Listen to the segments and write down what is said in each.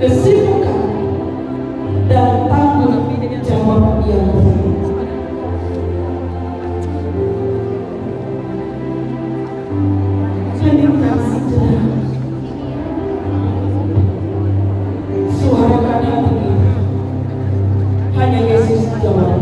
kesibukan, dan tanggung jawab yang berat. Heningkan sejenak, suarakan hati kita. Hanya Yesus jawab.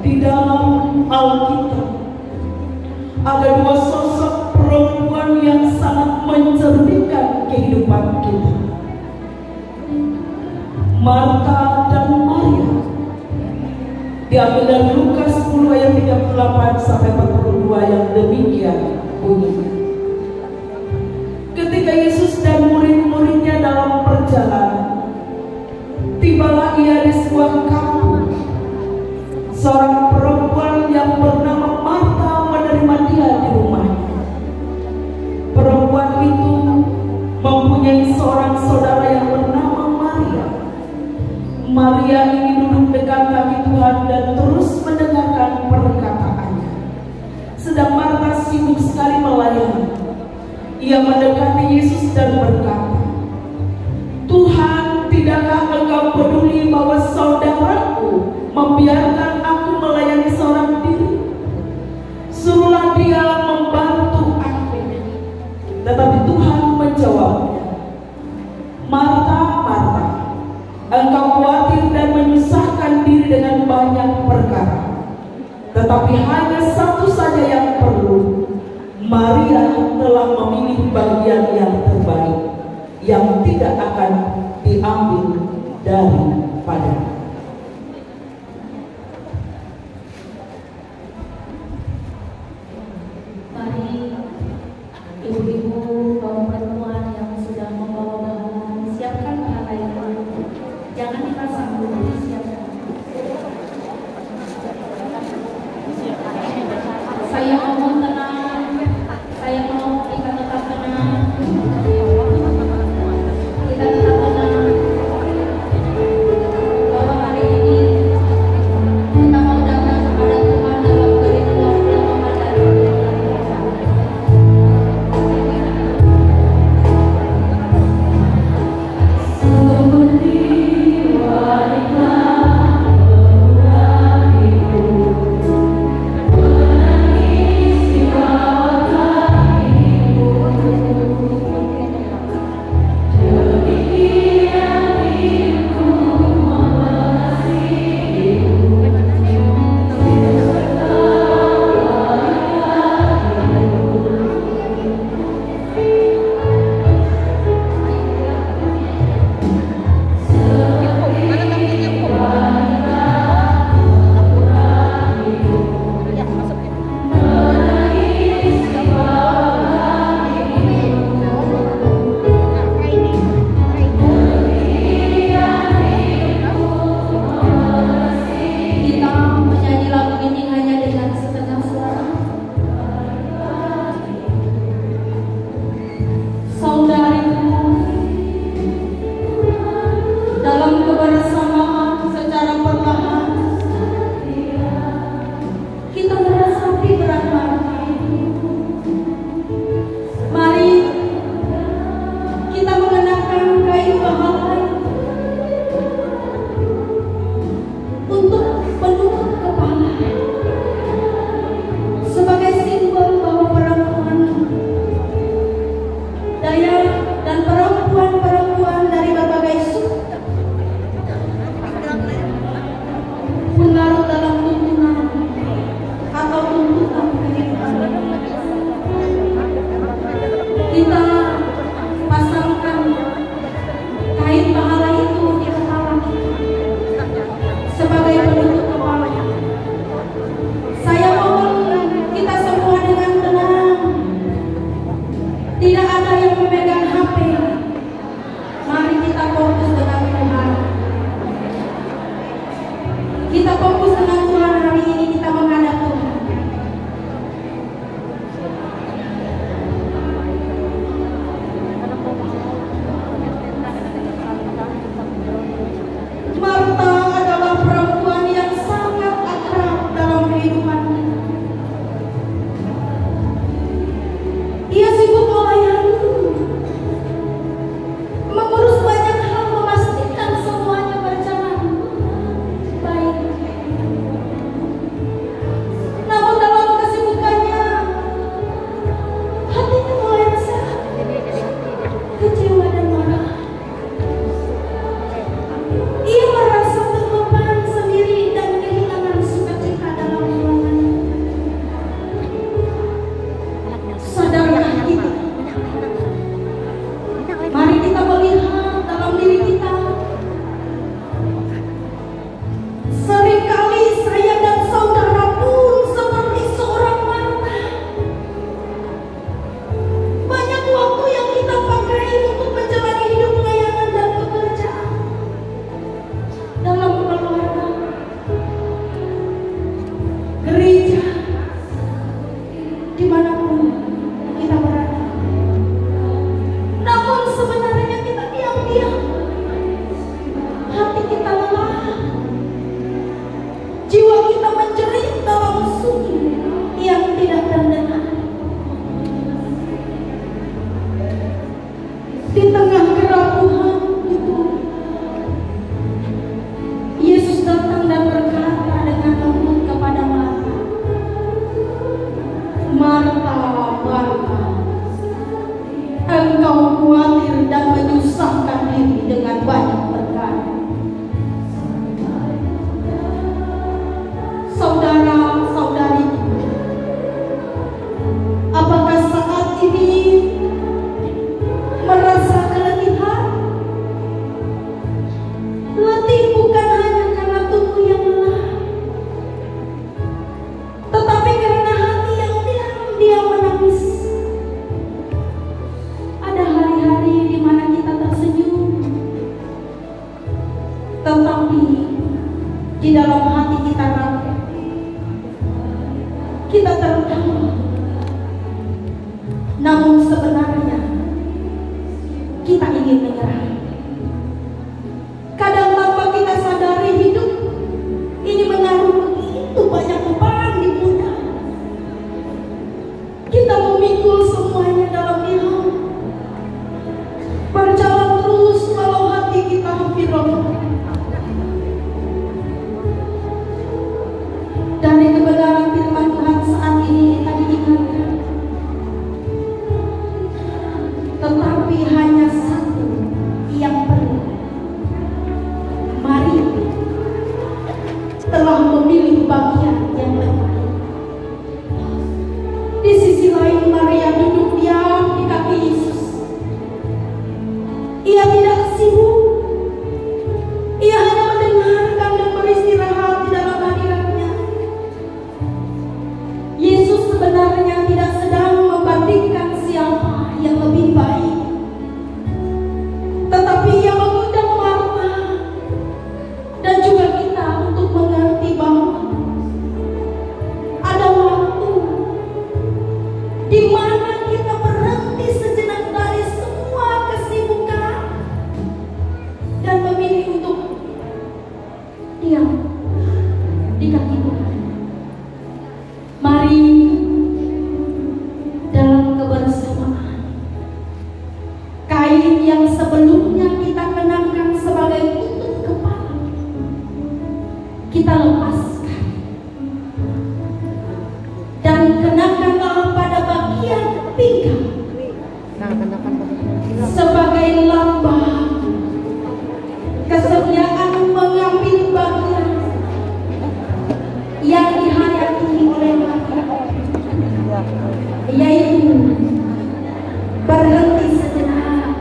Di dalam Alkitab ada dua sosok perempuan yang sangat mencerminkan kehidupan kita, Marta dan Maria. Diambil dari Lukas 10 ayat 38 sampai 42 yang demikian bunyinya. Ketika Yesus dan murid-muridnya dalam perjalanan, tibalah ia di sebuah kampung. Seorang perempuan yang bernama Marta menerima dia di rumahnya. Perempuan itu mempunyai seorang saudara yang bernama Maria. Maria ini duduk dekat kaki Tuhan dan terus mendengarkan perkataannya. Sedang Marta sibuk sekali melayani. Ia mendekati Yesus dan berkata, "Tuhan, tidakkah Engkau peduli bahwa saudaraku membiarkan aku melayani seorang diri? Suruhlah dia membantu aku." Tetapi Tuhan menjawabnya, "Marta, Marta, engkau khawatir dan menyusahkan diri dengan banyak perkara. Tetapi hanya satu saja yang perlu. Maria telah memilih bagian yang terbaik, yang tidak akan diambil daripadanya." Ibu-ibu, kaum perempuan yang sudah membawa bahan, siapkan bahan lainnya. Jangan dipasang dulu, siapkan. Saya ngomong tenang, saya mau kita tetap tenang. Kita tetap tenang. Letih bukan hanya karena tubuh yang lelah, tetapi karena hati yang diam menangis. Ada hari-hari di mana kita tersenyum, tetapi di dalam hati kita rapuh. Kita tertawa, namun sebenarnya kita ingin menyerah. Kadang tanpa kita sadari hidup ini menaruh begitu banyak beban di pundak. Kita memikul semuanya dalam diam, berjalan terus walau hati kita hampir roboh. Dari kebenaran firman Tuhan saat ini kita diingatkan, tetapi hanya satu yang perlu. Mari telah memilih bagian yang terbaik. Di sisi lain, Maria duduk diam di kaki Yesus. Ia tidak sibuk, ia hanya mendengarkan dan beristirahat di dalam hadiratnya. Yesus sebenarnya tidak sedang membandingkan siapa yang lebih baik, tetapi ia mengundang Marta dan juga kita untuk mengerti bahwa ada waktu di mana kita berhenti sejenak dari semua kesibukan dan memilih untuk diam di kaki Tuhan. Mari dalam kebersamaan, kain yang sebelumnya kita kenakan sebagai tutup kepala, kita lepaskan dan kenakanlah pada bagian pinggang sebagai lambang kesediaan mengambil bagian yang dihayati oleh Maria, yaitu berhenti sejenak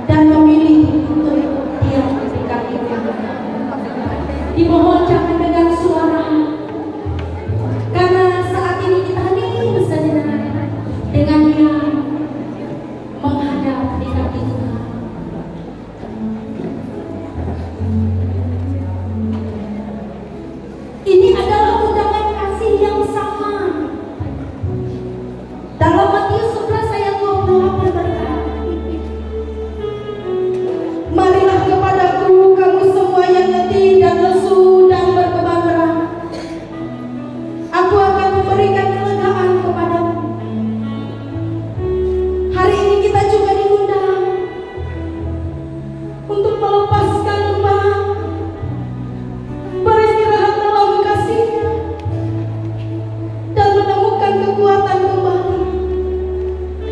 dan memilih untuk diam di kaki Tuhan. Dimohon jangan dengan suara, karena saat ini kita hening sejenak dengan diam menghadap di kaki Tuhan. Ini adalah undangan kasih yang sama. Dalam Matius 11 ayat 28 berkata, marilah kepadaku kamu semua yang letih dan lesu dan berbeban berat, aku akan memberikan kelegaan kepadamu. Hari ini kita juga diundang untuk melepaskan beban, beristirahat dalam kasih-Nya, dan menemukan kekuatan kembali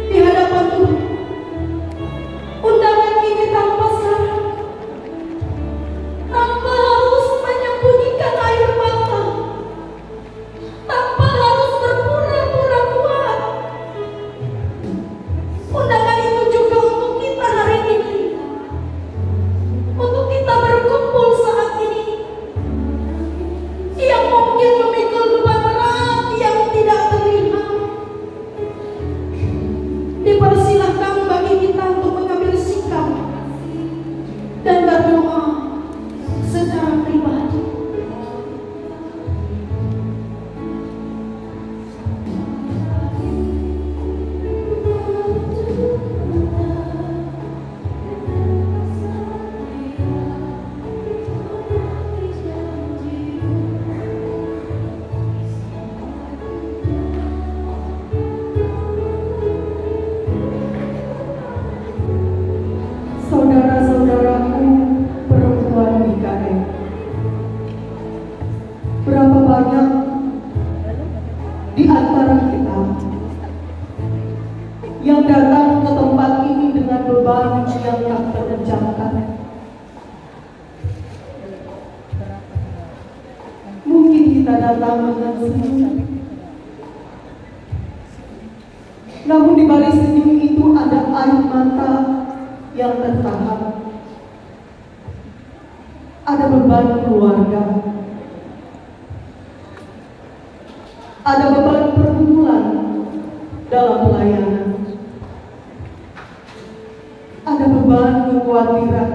di hadapan Tuhan. Undangan ini tanpa syarat, tanpa harus menyembunyikan air mata, tanpa harus berpura-pura kuat. Undangan itu juga untuk kita hari ini, untuk kita berkumpul saat ini, yang mungkin memikul beban berat yang tidak terlihat. Dipersilahkan bagi kita untuk mengambil sikap dan berdoa secara pribadi. Saudara-saudaraku perempuan Mikael, berapa banyak di antara kita yang datang ke tempat ini dengan beban yang tak terpecahkan. Mungkin kita datang dengan senyum, namun di balik senyum itu ada air mata yang tertahan. ada beban keluarga, ada beban pergumulan dalam pelayanan, ada beban kekhawatiran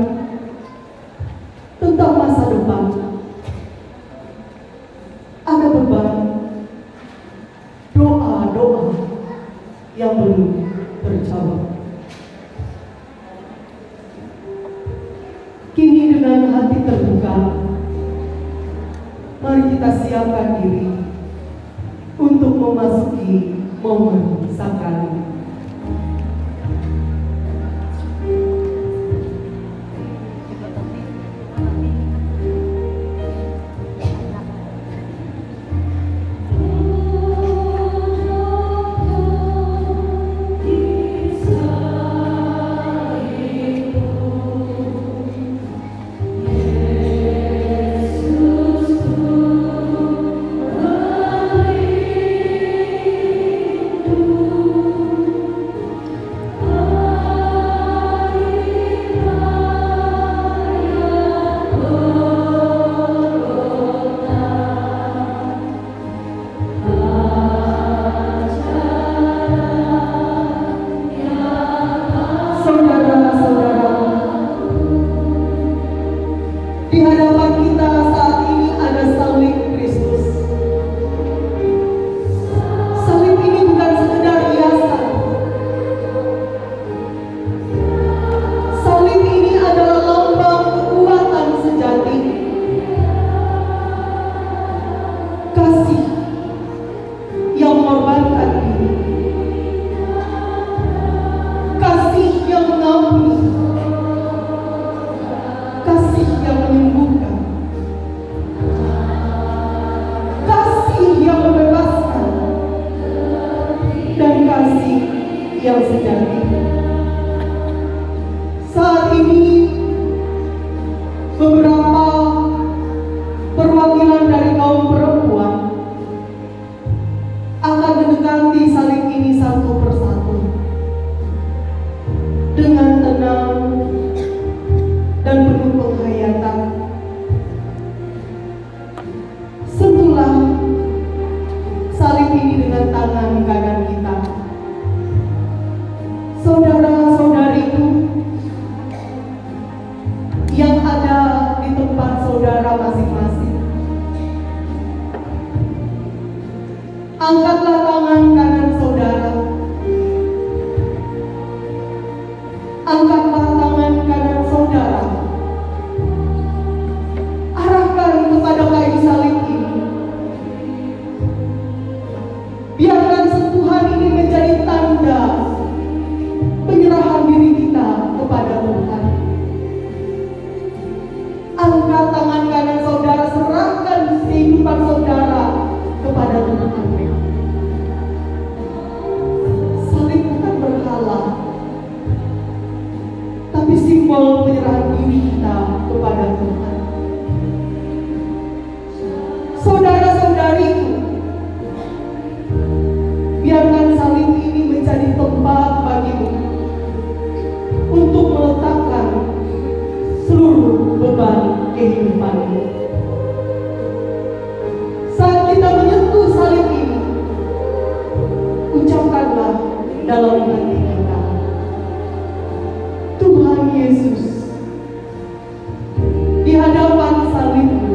tentang masa depan, ada beban doa-doa yang belum terjawab. Kini dengan hati terbuka, mari kita siapkan diri untuk memasuki momen sakramental. Yang sejati. Saat ini beberapa perwakilan dari kaum perempuan akan mendekati salib ini satu persatu dengan tenang dan penuh penghayatan. Sentuhlah salib ini dengan tangan kanan kita. Saudara-saudariku yang ada di tempat saudara masing-masing, angkatlah tangan kanan saudara, angkatlah tangan kanan saudara, arahkan kepada kayu salib ini. Biarkan sentuhan ini menjadi tanda penyerahan diri kita kepada Tuhan. Angkat tangan kanan saudara, serahkan kehidupan saudara kepada Tuhan. Salib bukan berhala, tapi simbol penyerahan diri kita kepada Tuhan. Saudara-saudariku, biarkan salib ini menjadi tempat bagimu untuk meletakkan seluruh beban kehidupanmu. Saat kita menyentuh salib ini, ucapkanlah dalam hati kita, Tuhan Yesus, di hadapan salibmu,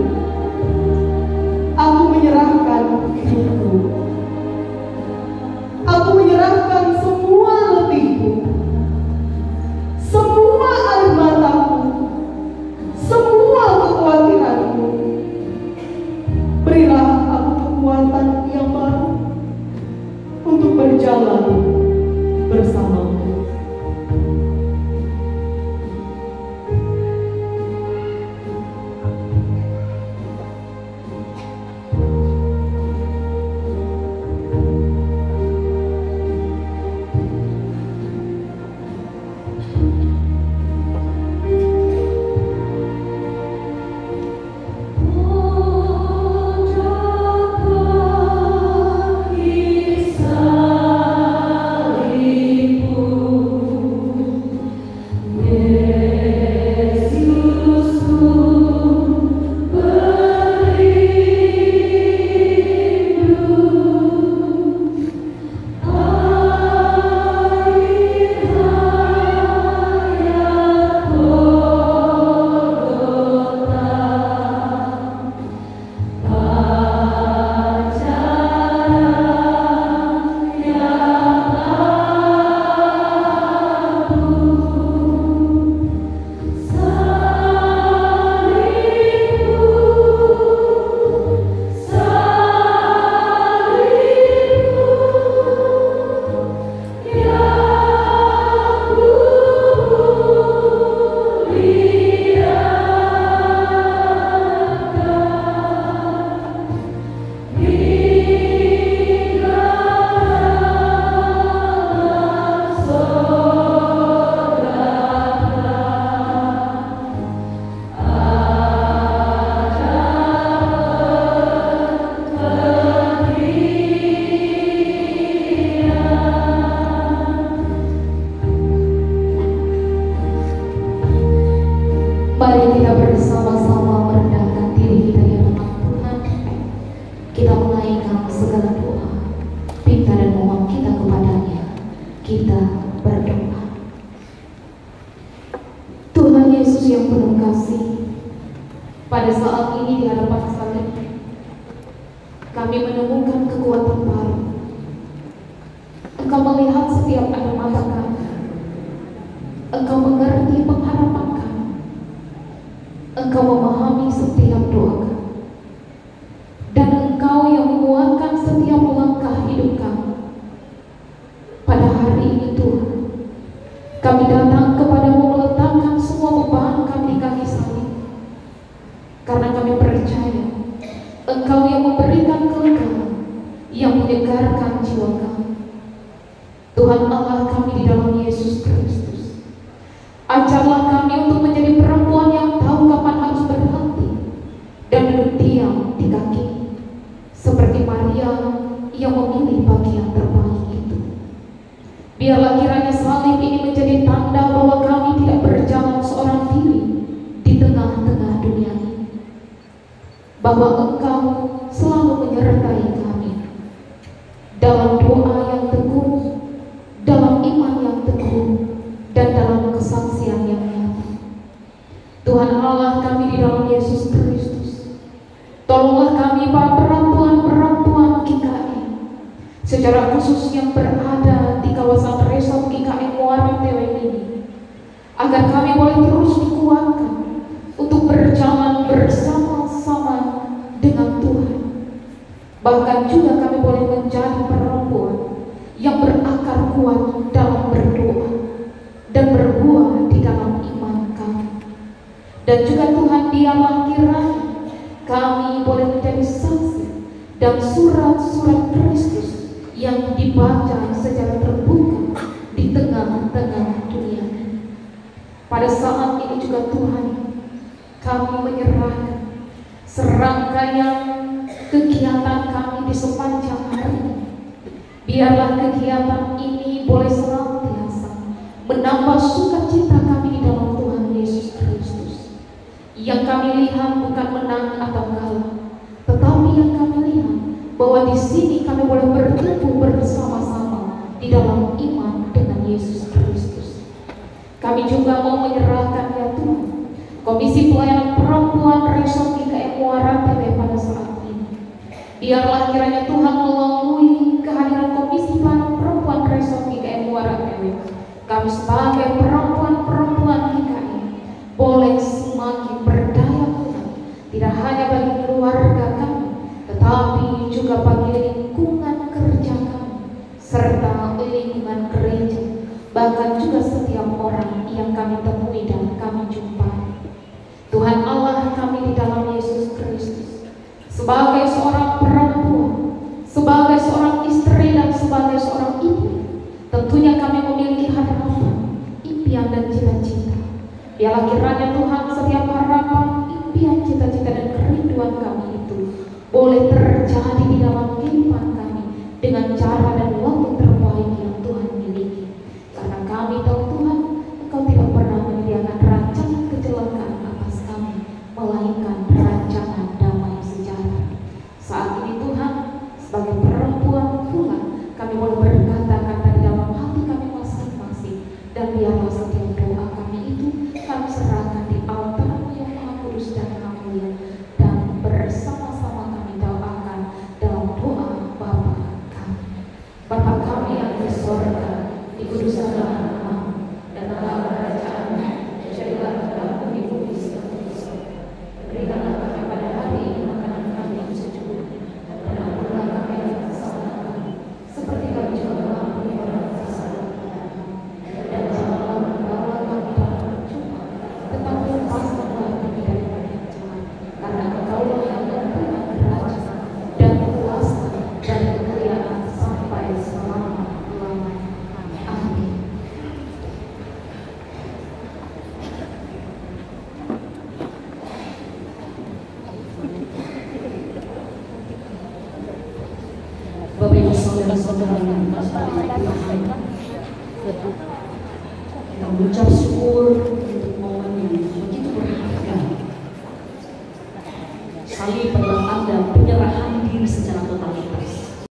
aku menyerahkan hidupku. Aku menyerahkan semua letihku, semua air mataku, semua kekhawatiranku. Berilah aku kekuatan yang baru untuk berjalan bersamamu. Pada saat ini di hadapan salib, kami menemukan kekuatan baru. Engkau melihat setiap air mata kami. Engkau mengerti pengharapan kami. Engkau memahami setiap doa kami. Dan Engkau yang menguatkan setiap langkah hidup kami. Pada hari ini Tuhan, kami datang kepadamu meletakkan semua beban kami di kaki salib. Karena kami percaya Engkau yang memberikan kelegaan, yang menyegarkan jiwa kami. Tuhan Allah kami di dalam Yesus Kristus, ajarlah kami untuk menjadi perempuan yang tahu kapan harus berhenti dan duduk diam di kaki, seperti Maria yang memilih bagian terbaik itu. Biarlah kiranya salib ini menjadi tanda bahwa kami tidak berjalan seorang diri di tengah-tengah dunia ini, bahwa Engkau selalu menyertai kami dalam doa yang teguh, dalam iman yang teguh, dan dalam kesaksian yang nyata. Tuhan Allah kami di dalam Yesus Kristus, tolonglah kami para perempuan-perempuan GKI, secara khusus yang berada di kawasan resort GKI Muara Tewe ini, agar kami boleh terus dikuatkan untuk berjalan bersama-sama dengan Tuhan. Bahkan juga kami boleh menjadi perempuan yang berakar kuat dalam berdoa dan berbuah di dalam iman kami. Dan juga Tuhan, biarlah kiranya kami boleh menjadi saksi dan surat-surat Kristus yang dibaca secara terbuka di tengah-tengah dunia. Pada saat ini juga Tuhan, kami menyerahkan serangkaian kegiatan kami di sepanjang hari ini. Biarlah kegiatan ini boleh senantiasa menambah sukacita kami di dalam Tuhan Yesus Kristus. Yang kami lihat bukan menang atau kalah, tetapi yang kami lihat bahwa di sini kami boleh bertumbuh bersama-sama di dalam iman dengan Yesus Kristus. Kami juga mau menyerahkan ya Tuhan, Komisi Pelayanan Perempuan Resort GKI Muara Tewe pada saat ini. Biarlah kiranya Tuhan melalui kehadiran Komisi Pelayanan Perempuan Resort GKI Muara Tewe, kami sebagai perempuan-perempuan GKI boleh semakin berdaya Tuhan, tidak hanya bagi keluarga kami, tetapi juga bagi lingkungan kerja kami, serta lingkungan gereja, bahkan juga setiap orang yang kami temui dan kami jumpai. Tuhan Allah kami di dalam Yesus Kristus, sebagai seorang perempuan, sebagai seorang istri, dan sebagai seorang ibu, tentunya kami memiliki harapan, impian, dan cita-cita. Biarlah kiranya Tuhan setiap harapan, impian, cita-cita, dan kerinduan kami itu boleh terjadi di dalam kehidupan kami dengan cara dan waktu terbaik yang Tuhan miliki. Karena kami tahu Tuhan, Engkau tidak pernah menyediakan rancangan kecelakaan atas kami, melainkan rancangan damai sejahtera. Saat ini Tuhan, sebagai perempuan pula, kami boleh berkata-kata di dalam hati kami masing-masing, dan biarlah setiap doa kami itu kami serahkan di altar-Mu yang Maha Kudus dan Maha Mulia, dan bersama-sama kami doakan dalam doa Bapa kami. Bapa kami yang di sorga, dikuduskanlah nama-Mu, datanglah kerajaan-Mu, jadilah kehendak-Mu di bumi seperti di surga. Berikanlah kami pada hari ini makanan kami yang secukupnya, dan ampunilah kami atas kesalahan kami, seperti kami juga mengampuni orang yang bersalah kepada kami. Dan janganlah membawa kami dalam percuma, tetapi lepaskanlah kami daripada yang jahat. Karena Engkau-lah yang mempunyai kerajaan dan kuasa dan kemuliaan sampai selama-lamanya. Amin. Bapak Ibu saudara-saudara yang berbahagia, kita mengucap syukur